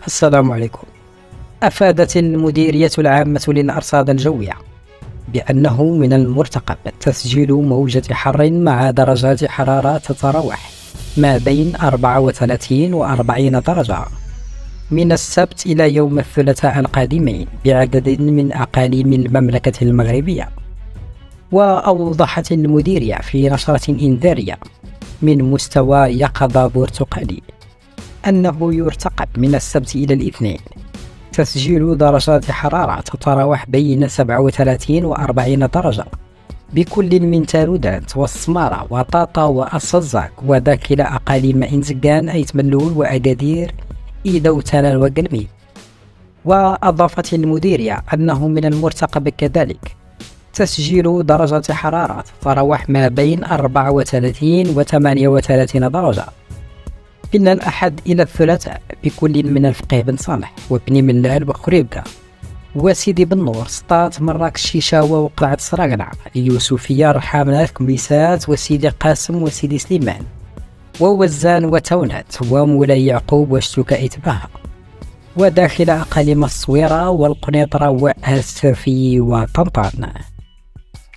السلام عليكم. أفادت المديرية العامة للأرصاد الجوية بأنه من المرتقب تسجيل موجة حر مع درجات حرارة تتراوح ما بين 34 و 40 درجة من السبت إلى يوم الثلاثاء القادمين بعدد من أقاليم المملكة المغربية. وأوضحت المديرية في نشرة إنذارية من مستوى يقظة برتقالي أنه يرتقب من السبت إلى الاثنين تسجيل درجات حرارة تتراوح بين 37 و 40 درجة بكل من تارودانت والسمارة وطاطا وأصزاك وداخل أقاليم إنزقان أيت ملول وأكادير إيدا وتانا وقلمي. وأضافت المديرية أنه من المرتقب كذلك تسجيل درجات حرارة تتراوح ما بين 34 و 38 درجة من الأحد إلى الثلاثاء بكل من الفقيه بن صالح وابن ملال وخريبكة وسيدي بن نور سطات مراكش شيشاوة وقلعة سراقنع يوسفية رحامنات كميسات وسيدي قاسم وسيدي سليمان ووزان وتونات ومولاي يعقوب واشتكاء إتباها وداخل أقاليم الصويرة والقنيطرة وأسفي وطنطان.